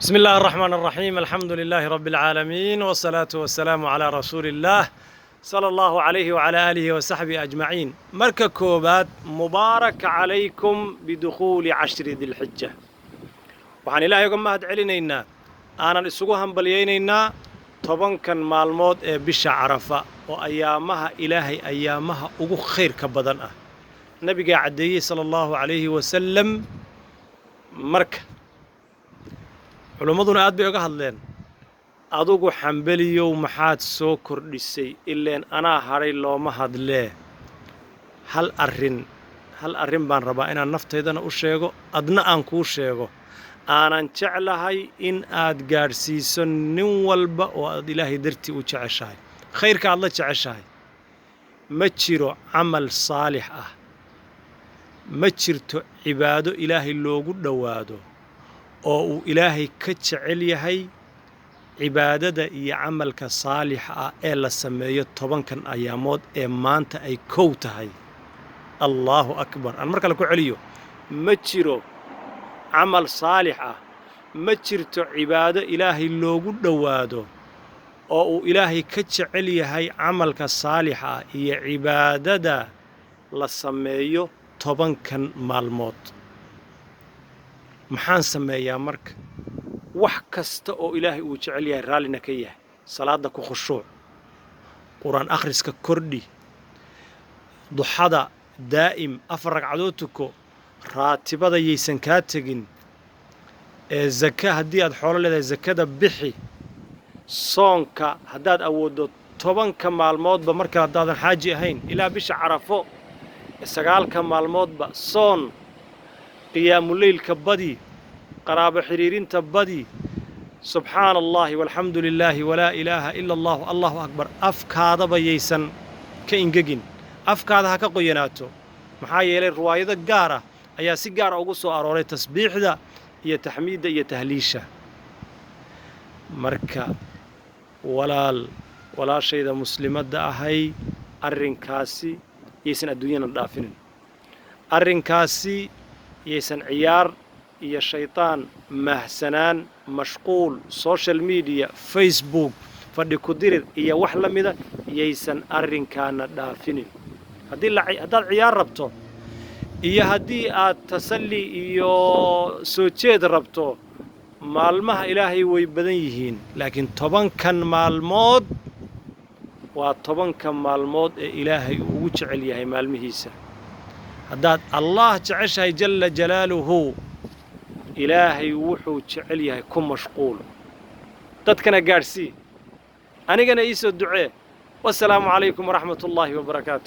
بسم الله الرحمن الرحيم الحمد لله رب العالمين والصلاة والسلام على رسول الله صلى الله عليه وعلى آله وصحبه أجمعين مركا كوبات مبارك عليكم بدخول عشر ذي الحجة وحان الله يقول ما هدعلينينا أنا السقوهم بليينينا طبعا كان مالمود بشع عرفة وأيامها إلهي أيامها أقو خير كبدنا نبي عدي صلى الله عليه وسلم مركا culimmaduna aad bay uga hadleen adugu xambaliyow maxaad soo kordhisay ileen anaa hadhay looma hadlee hal arrin baan rabaa inaan naftaydana u sheego adna aan kuu sheego aanan jeclahay in aad gaadhsiiso nin walba oo aad ilaahay dartii u jeceshahay khayrka aad la jeceshahay ma jiro camal saalix ah ma jirto cibaado ilaahay loogu dhowaado oo uu ilaahay ka jecel yahay cibaadada iyo camalka saalixa ah ee la sameeyo tobankan ayaamood ee maanta ay kow tahay allahu akbar aan mar kale ku celiyo ma jiro camal saalix ah ma jirto cibaado ilaahay loogu dhowaado oo uu ilaahay ka jecel yahay camalka saalixa ah iyo cibaadada la sameeyo tobankan maalmood maxaan sameeyaa marka wax kasta oo ilaahay uu jecel yahay raallina ka yahay salaada ku khushuuc quraan akhriska kordhi duxada daa'im afar ragcadood tuko raatibada yaysan kaa tegin ee zaka haddii aad xoolo leedahay zakada bixi soonka haddaad awooddo tobanka maalmoodba marka haddaadan xaaji ahayn ilaa bisha carafo sagaalka maalmoodba soon قيام الليل كبدي قرابة حريرين تبدي سبحان الله والحمد لله ولا إله إلا الله الله أكبر أفكاد بيسن كإنجين أفكاد هكا قيناتو محايا لي الرواية قارة أيا سيجارة أقصو أروري تسبيح ذا هي تحميد هي تهليشة مركا ولا شيء ذا مسلمات ذا هاي الرنكاسي يسن الدنيا الدافنين الرنكاسي يسن عيار يا شيطان مهسنان مشغول سوشيال ميديا فيسبوك فدي كدير يا وحلا ميدا يسن أرين كان دافنين هدي عيار ربطو يا هدي التسلي يا سوتشيد ربطو مالمها إلهي ويبدنيهين لكن طبعا كان مالمود وطبعا كان مالمود إلهي وجعل يهي مالمهيسه هداد الله تعشى جل جلاله إلهي وحو تعليها كن مشغول تدكنا قارسي أنا إيسو الدعاء والسلام عليكم ورحمة الله وبركاته